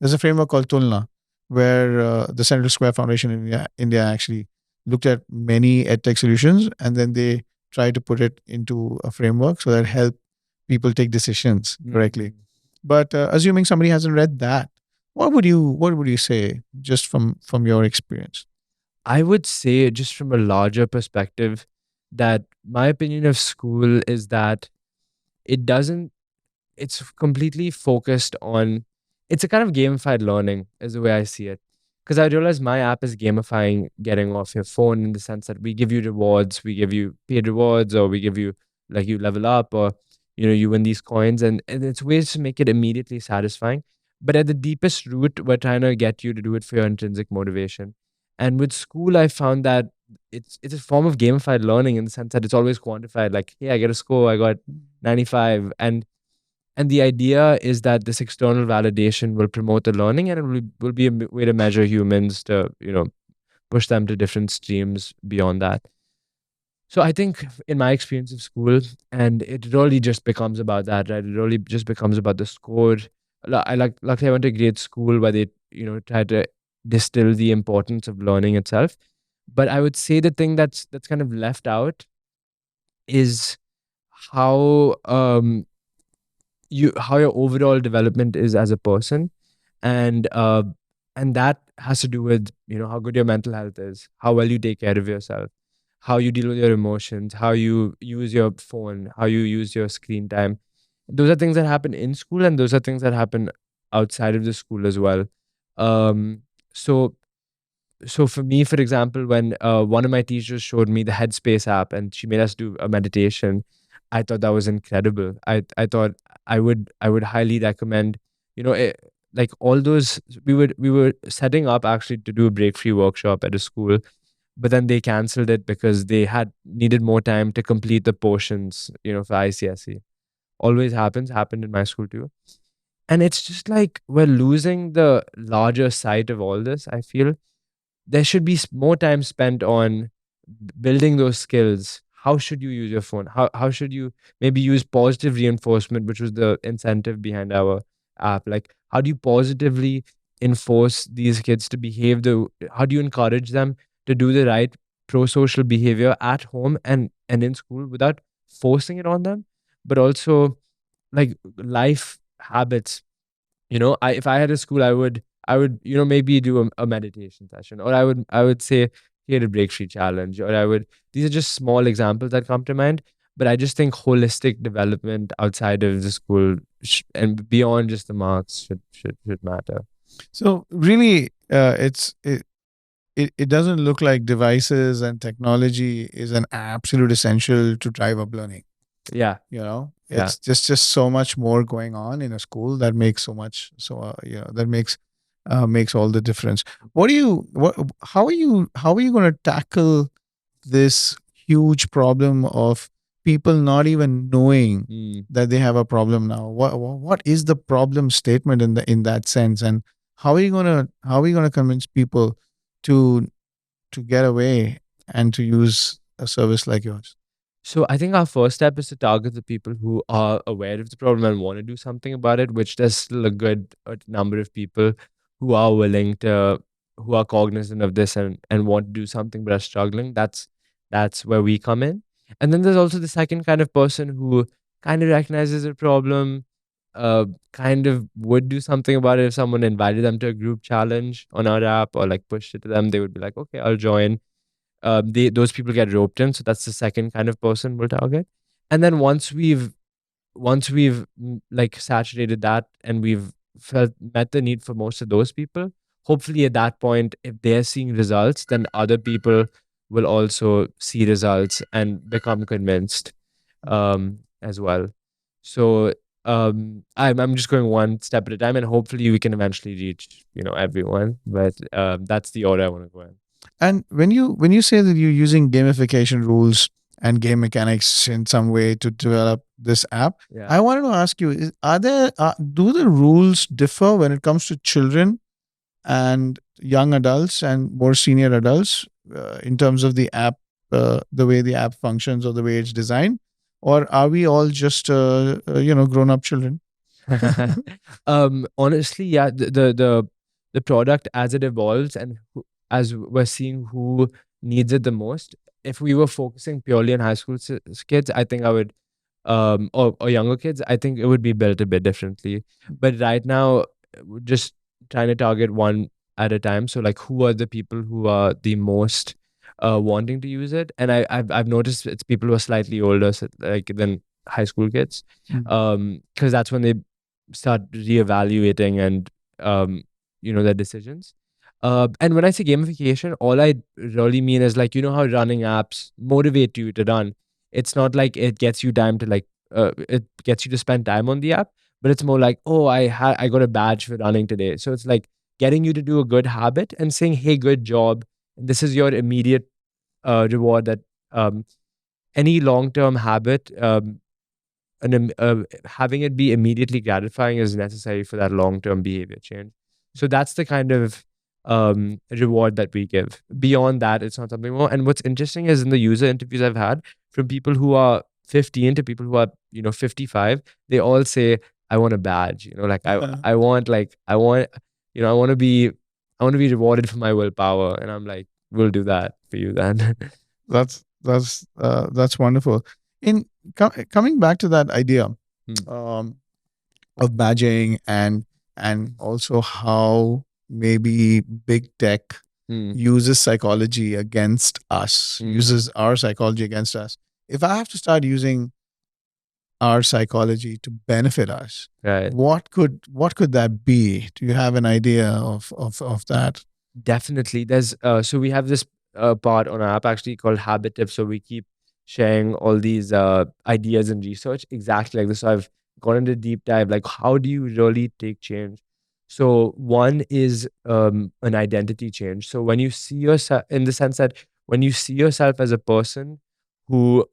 There's a framework called Tulna, where the Central Square Foundation in India actually looked at many edtech solutions, and then they try to put it into a framework so that help people take decisions correctly. Mhm. But assuming somebody hasn't read that, what would you say, just from your experience? I would say, just from a larger perspective, that my opinion of school is that it doesn't, it's completely focused on, it's a kind of gamified learning, is the way I see it. Because I realize my app is gamifying getting off your phone, in the sense that we give you rewards, we give you paid rewards, or we give you, like, you level up, or you win these coins, and it's ways to make it immediately satisfying. But at the deepest root, we're trying to get you to do it for your intrinsic motivation. And with school, I found that it's a form of gamified learning, in the sense that it's always quantified, like, hey, I get a score, I got 95. And the idea is that this external validation will promote the learning, and it will be a way to measure humans, to push them to different streams beyond that. So I think, in my experience of school, and it really just becomes about that, right? It really just becomes about the score. Luckily I went to a great school where they try to distill the importance of learning itself. But I would say the thing that's kind of left out is how how your overall development is as a person. And uh and that has to do with how good your mental health is, how well you take care of yourself, how you deal with your emotions, how you use your phone, how you use your screen time. Those are things that happen in school, and those are things that happen outside of the school as well. Um so so for me, for example, when one of my teachers showed me the Headspace app and she made us do a meditation, I thought that was incredible. I thought I would highly recommend, like, all those. We were setting up actually to do a Breakfree workshop at a school, but then they canceled it because they had needed more time to complete the portions, for ICSE. Always happened in my school too. And it's just like we're losing the larger sight of all this, I feel. There should be more time spent on building those skills. How should you use your phone? How should you maybe use positive reinforcement, which was the incentive behind our app? Like, how do you positively enforce these kids to behave the? How do you encourage them to do the right pro-social behavior at home and in school without forcing it on them, but also like life habits. If I had a school, I would maybe do a meditation session, or I would say here a Breakfree challenge, or I would. These are just small examples that come to mind. But I just think holistic development outside of the school and beyond just the marks should matter. So really, it doesn't look like devices and technology is an absolute essential to drive up learning. Yeah, yeah. It's just so much more going on in a school that makes so much, that makes all the difference. How are you going to tackle this huge problem of people not even knowing Mm. that they have a problem now? What is the problem statement in that sense, and how are you going to convince people to get away and to use a service like yours? So I think our first step is to target the people who are aware of the problem and want to do something about it, which there's still a good number of people who are willing to, who are cognizant of this and want to do something but are struggling. That's where we come in. And then there's also the second kind of person who kind of recognizes a problem, kind of would do something about it if someone invited them to a group challenge on our app or like pushed it to them. They would be like, okay, I'll join. Those people get roped in, so that's the second kind of person we'll target. And then once we've like saturated that and we've felt met the need for most of those people, hopefully at that point, if they're seeing results, then other people will also see results and become convinced as well. So I'm just going one step at a time, and hopefully we can eventually reach everyone. But that's the order I want to go in. And when you say that you're using gamification rules and game mechanics in some way to develop this app, Yeah. I wanted to ask you: are there do the rules differ when it comes to children and young adults and more senior adults in terms of the app, the way the app functions or the way it's designed, or are we all just grown up children? Honestly, yeah, the product as it evolves and as we're seeing who needs it the most. If we were focusing purely on high school kids, I think I would, or younger kids, I think it would be built a bit differently. But right now, we're just trying to target one at a time. So like, who are the people who are the most wanting to use it? And I've noticed it's people who are slightly older, so like than high school kids, because that's when they start reevaluating and their decisions. And when I say gamification, all I really mean is like how running apps motivate you to run. It's not like it gets you time to like it gets you to spend time on the app, but it's more like, oh, I got a badge for running today. So it's like getting you to do a good habit and saying, hey, good job. And this is your immediate reward. That any long term habit, having it be immediately gratifying is necessary for that long term behavior change. So that's the kind of reward that we give. Beyond that, it's not something more. And what's interesting is in the user interviews I've had from people who are 15 to people who are 55, they all say, I want a badge. Like I want I want to be rewarded for my willpower. And I'm like, we'll do that for you then. That's wonderful. In coming back to that idea Hmm. of badging and also how maybe big tech Hmm. uses psychology against us, Hmm. uses our psychology against us. If I have to start using our psychology to benefit us, Right. what could that be? Do you have an idea of that? Definitely. There's so we have this part on our app actually called Habit Tips. So we keep sharing all these ideas and research exactly like this. So I've gone into deep dive, like how do you really take change? So one is an identity change. So when you see yourself, in the sense that when you see yourself as a person who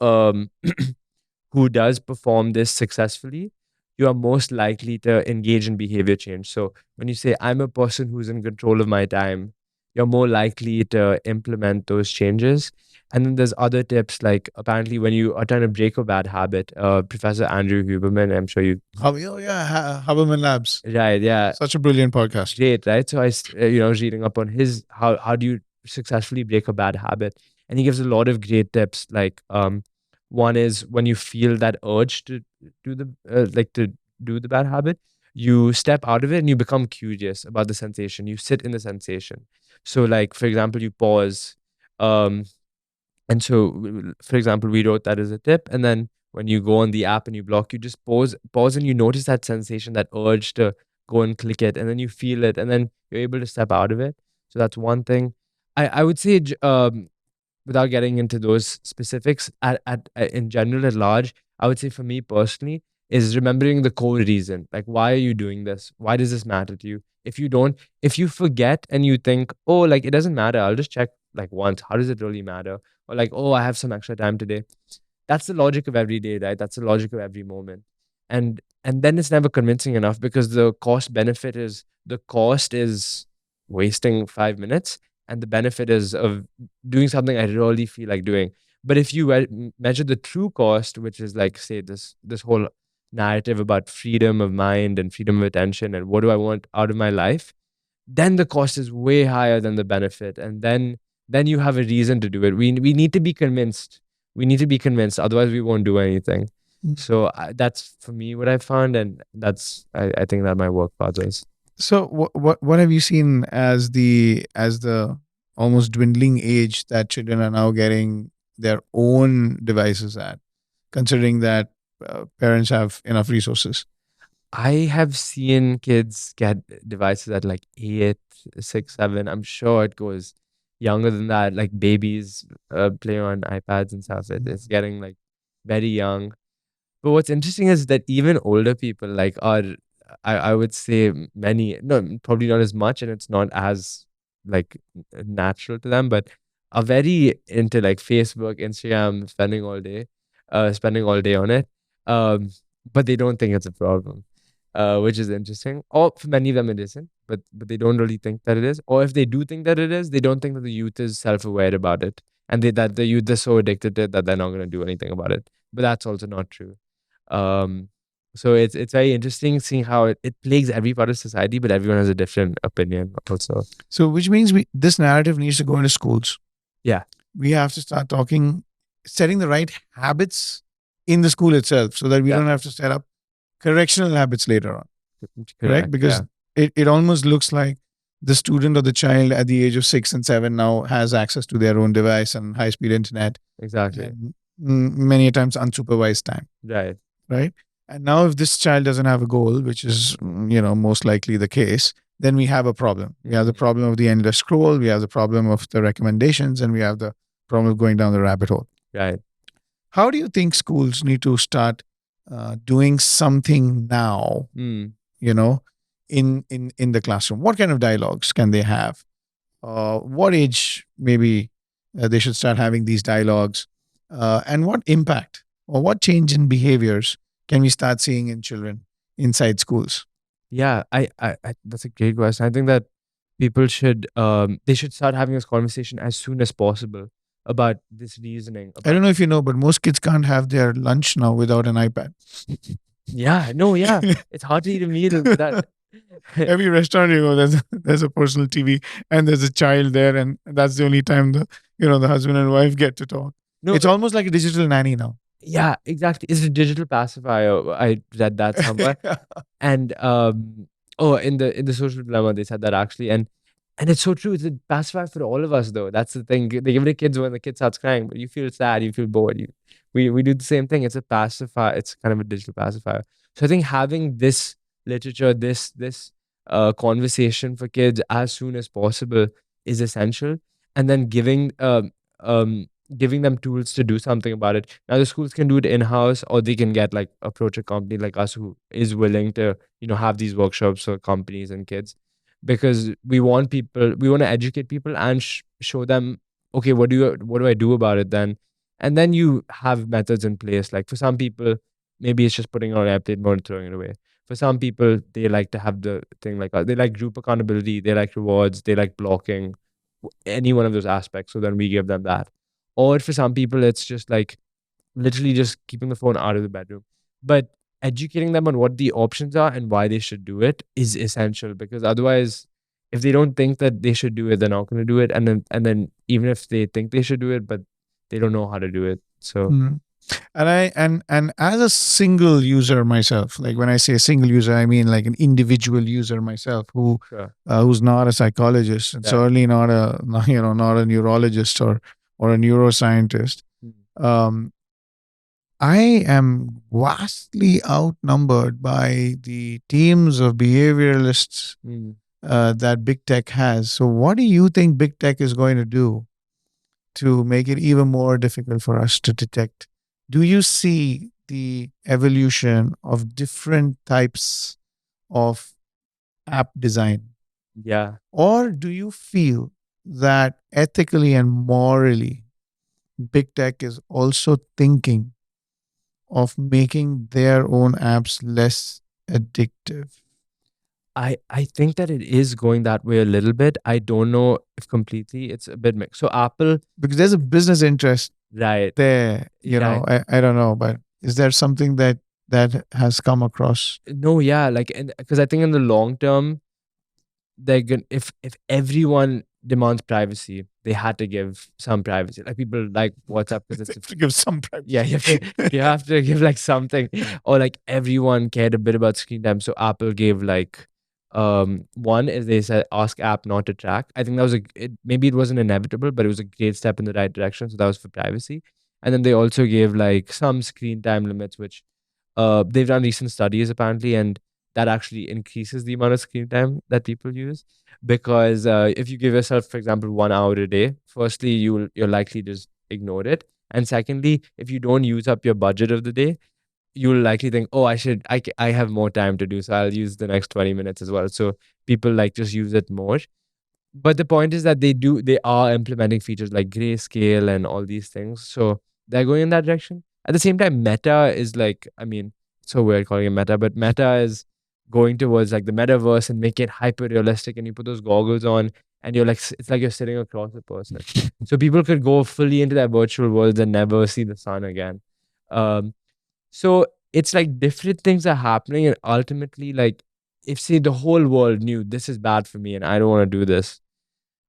who does perform this successfully, you are most likely to engage in behavior change. So when you say, I'm a person who's in control of my time, you're more likely to implement those changes. And then there's other tips, like apparently when you are trying to break a bad habit, Professor Andrew Huberman, I'm sure you, Oh yeah, Haberman Labs, right, yeah, such a brilliant podcast. great, right? So I was reading up on his, how do you successfully break a bad habit? and he gives a lot of great tips. Like one is when you feel that urge to do the to do the bad habit, you step out of it and you become curious about the sensation. You sit in the sensation. So, like for example, you pause. Um, and so, for example, we wrote that as a tip. And then when you go on the app and you block, you just pause, and you notice that sensation, that urge to go and click it, and then you feel it, and then you're able to step out of it. So that's one thing. I would say, without getting into those specifics, in general at large, I would say for me personally is remembering the core reason. Like, why are you doing this? Why does this matter to you? If you forget and you think, oh, like it doesn't matter, I'll just check like once. How does it really matter? Or like, oh, I have some extra time today. That's the logic of every day, right? That's the logic of every moment. And then it's never convincing enough because the cost is wasting 5 minutes, and the benefit is of doing something I really feel like doing. But if you measure the true cost, which is like, say, this whole narrative about freedom of mind and freedom of attention and what do I want out of my life, then the cost is way higher than the benefit, and then you have a reason to do it. We need to be convinced. We need to be convinced, otherwise we won't do anything. So that's for me what I found, and I think that my work path is. So what have you seen as the almost dwindling age that children are now getting their own devices at, considering that parents have enough resources? I have seen kids get devices at like 8, 6, 7. I'm sure it goes younger than that. Like babies play on iPads and stuff. It's getting like very young. But what's interesting is that even older people like are, I would say many, no, probably not as much, and it's not as like natural to them, but are very into like Facebook, Instagram, spending all day on it. Um, but they don't think it's a problem, which is interesting. Or for many of them it isn't, but they don't really think that it is. Or if they do think that it is, they don't think that the youth is self-aware about it, and that the youth is so addicted to it that they're not going to do anything about it. But that's also not true. Um, so it's very interesting seeing how it plagues every part of society, but everyone has a different opinion also. So which means this narrative needs to go into schools. Yeah, We have to start talking, setting the right habits in the school itself, so that we don't have to set up correctional habits later on. Correct? Because it almost looks like the student or the child at the age of 6 and 7 now has access to their own device and high speed internet, exactly. and many times unsupervised time. Right. Right. And now, if this child doesn't have a goal, which is most likely the case, then we have a problem. We have the problem of the endless scroll. We have the problem of the recommendations, and we have the problem of going down the rabbit hole. Right. How do you think schools need to start doing something now? In the classroom, what kind of dialogues can they have? What age maybe they should start having these dialogues, and what impact or what change in behaviors can we start seeing in children inside schools? Yeah, I that's a great question. I think that people should they should start having this conversation as soon as possible about this reasoning. I don't know if you know, but most kids can't have their lunch now without an iPad. Yeah, no, yeah, it's hard to eat a meal with that. Every restaurant you go, there's a personal TV and there's a child there, and that's the only time the husband and wife get to talk. No, It's almost like a digital nanny now. yeah, exactly. It's a digital pacifier. I read that somewhere. And oh, in the social dilemma they said that actually, and it's so true. It's a pacifier for all of us though. That's the thing. They give it to kids when the kid starts crying, but you feel sad, you feel bored. We do the same thing. It's a pacifier. It's kind of a digital pacifier. So I think having this literature, this conversation for kids as soon as possible is essential, and then giving them tools to do something about it. Now the schools can do it in-house, or they can get like approach a company like us who is willing to have these workshops for companies and kids, because we want to educate people and show them, okay, what do I do about it then? And then you have methods in place. Like for some people, maybe it's just putting it on airplane mode and throwing it away. For some people, they like to have the thing like they like group accountability, they like rewards, they like blocking, any one of those aspects. So then we give them that. Or for some people, it's just like literally just keeping the phone out of the bedroom. But educating them on what the options are and why they should do it is essential, because otherwise if they don't think that they should do it, they're not going to do it. And then even if they think they should do it, but they don't know how to do it. So Mm. And as a single user myself, like when I say single user, I mean like an individual user myself sure. who's not a psychologist and Right. certainly not a not a neurologist or a neuroscientist. Mm. Um, I am vastly outnumbered by the teams of behavioralists Mm. that big tech has. So, what do you think big tech is going to do to make it even more difficult for us to detect? Do you see the evolution of different types of app design? Yeah. Or do you feel that ethically and morally, big tech is also thinking of making their own apps less addictive? I think that it is going that way a little bit. I don't know if completely. It's a bit mixed. So Apple, Because there's a business interest right, there, right. I don't know, but is there something that has come across? No, yeah, like, because I think in the long term, they're going if everyone demands privacy, they had to give some privacy. Like people like WhatsApp because it's To give some yeah, privacy. you have to give like something, or like everyone cared a bit about screen time. So Apple gave like one is they said ask app not to track. I think that was maybe it wasn't inevitable, but it was a great step in the right direction. So that was for privacy. And then they also gave like some screen time limits, which they've done recent studies apparently, and that actually increases the amount of screen time that people use. Because if you give yourself, for example, 1 hour a day, firstly, you're likely to just ignore it. And secondly, if you don't use up your budget of the day, you'll likely think, oh, I have more time to do, so I'll use the next 20 minutes as well. So people like just use it more. But the point is that they are implementing features like grayscale and all these things. So they're going in that direction. At the same time, Meta is like, I mean, it's so weird calling it Meta, but Meta is going towards like the metaverse and make it hyper realistic. And you put those goggles on and you're like, it's like you're sitting across the person. So people could go fully into their virtual worlds and never see the sun again. Um, so it's like different things are happening. And ultimately, like, if say the whole world knew this is bad for me and I don't want to do this,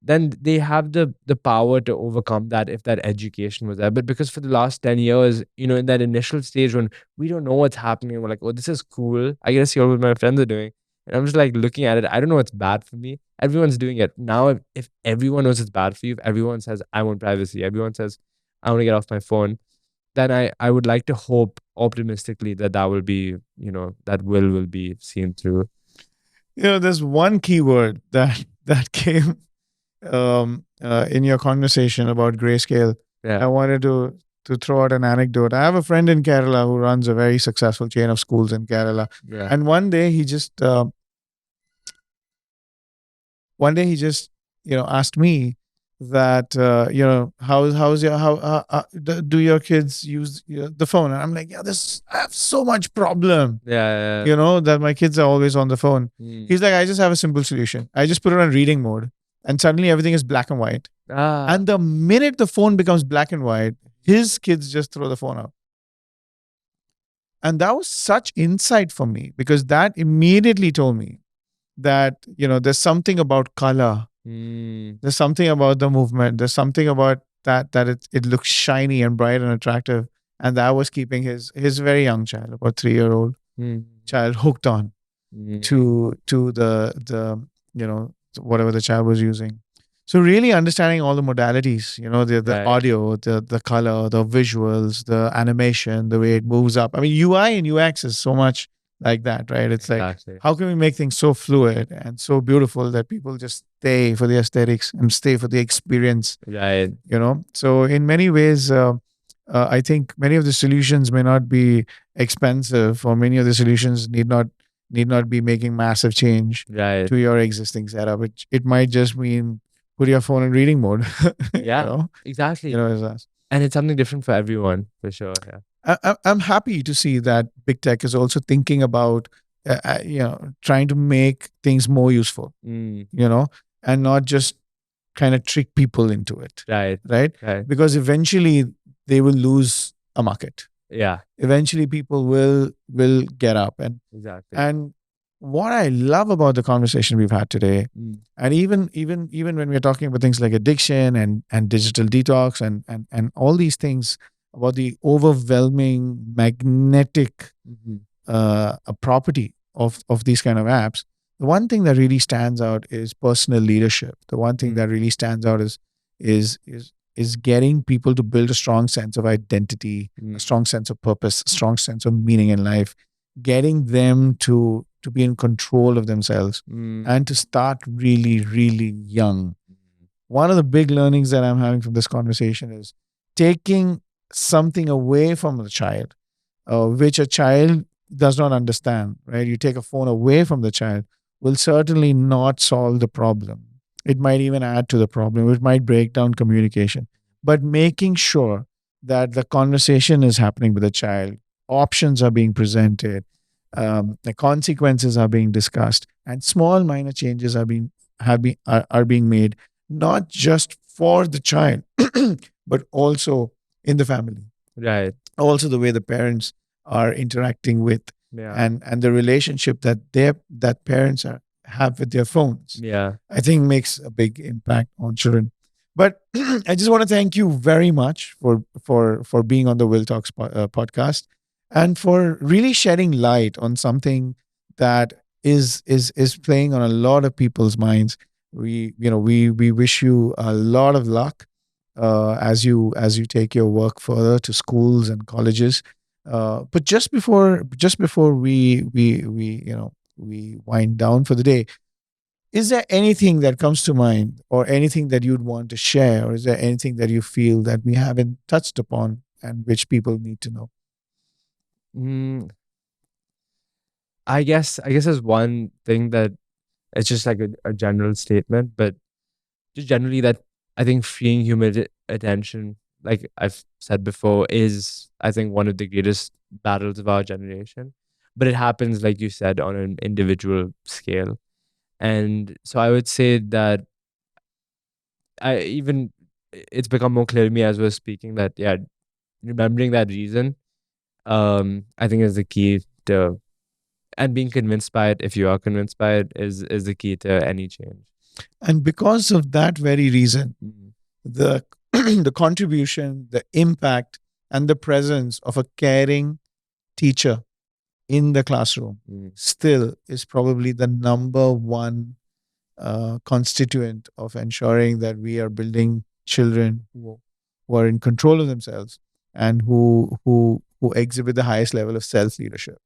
then they have the power to overcome that if that education was there. But because for the last 10 years, in that initial stage when we don't know what's happening, we're like, oh, this is cool. I get to see what my friends are doing. And I'm just like looking at it. I don't know what's bad for me. Everyone's doing it. Now, if everyone knows it's bad for you, if everyone says, I want privacy, everyone says, I want to get off my phone, then I would like to hope optimistically that that will be, that will be seen through. There's one keyword that came in your conversation about grayscale. Yeah. I wanted to throw out an anecdote. I have a friend in Kerala who runs a very successful chain of schools in Kerala, Yeah. and one day he just asked me that how's your do your kids use the phone, and I'm like, yeah, this I have so much problem Yeah. that my kids are always on the phone. Mm. He's like, I just have a simple solution. I just put it on reading mode, and suddenly everything is black and white. Ah. And the minute the phone becomes black and white, his kids just throw the phone out. And that was such insight for me because that immediately told me that there's something about color, Mm. there's something about the movement, there's something about that it looks shiny and bright and attractive, and that was keeping his very young child, about 3-year-old Mm. child, hooked on Mm. to the whatever the child was using. So really understanding all the modalities, the Right. audio, the color, the visuals, the animation, the way it moves up. I mean, UI and UX is so much like that, right? It's like, Exactly. how can we make things so fluid and so beautiful that people just stay for the aesthetics and stay for the experience? Right. So in many ways, I think many of the solutions may not be expensive, or many of the solutions need not be making massive change Right. to your existing setup. It might just mean put your phone in reading mode. Yeah. Exactly. Is that. And it's something different for everyone, for sure. Yeah. I'm happy to see that big tech is also thinking about trying to make things more useful, Mm. and not just kind of trick people into it, Right. right? Right. Because eventually they will lose a market. Yeah. Eventually people will get up, and Exactly. and what I love about the conversation we've had today, Mm. and even when we're talking about things like addiction and digital detox and all these things about the overwhelming magnetic Mhm. a property of these kind of apps, the one thing that really stands out is personal leadership. The one thing Mm. that really stands out is getting people to build a strong sense of identity, a Mm. strong sense of purpose, a strong sense of meaning in life, getting them to be in control of themselves Mm. and to start really, really young. One of the big learnings that I'm having from this conversation is taking something away from the child, which a child does not understand, right? You take a phone away from the child, will certainly not solve the problem. It might even add to the problem. It might break down communication. But making sure that the conversation is happening with the child, options are being presented, the consequences are being discussed, and small minor changes are being made, not just for the child, but also in the family, Right. also the way the parents are interacting with Yeah. and the relationship that parents have with their phones, Yeah. I think makes a big impact on children. But I just want to thank you very much for being on the Will Talks podcast and for really shedding light on something that is playing on a lot of people's minds. We wish you a lot of luck as you take your work further to schools and colleges. But just before we wind down for the day, is there anything that comes to mind, or anything that you'd want to share, or is there anything that you feel that we haven't touched upon and which people need to know? Mm. I guess there's one thing that it's just like a general statement, but just generally that I think freeing human attention, like I've said before, is I think one of the greatest battles of our generation. But it happens, like you said, on an individual scale. And so I would say that I even it's become more clear to me as we're speaking that yeah, remembering that reason, I think is the key to, and being convinced by it, if you are convinced by it, is the key to any change. And because of that very reason, Mm. the the contribution, the impact, and the presence of a caring teacher in the classroom Mm. still is probably the number one constituent of ensuring that we are building children who are in control of themselves and who exhibit the highest level of self leadership.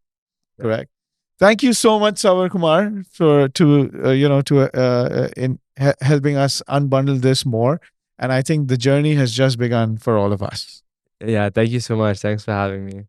Yeah. Correct. Thank you so much, Savr Kumar, for to to in helping us unbundle this more. And I think the journey has just begun for all of us. Yeah, thank you so much. Thanks for having me.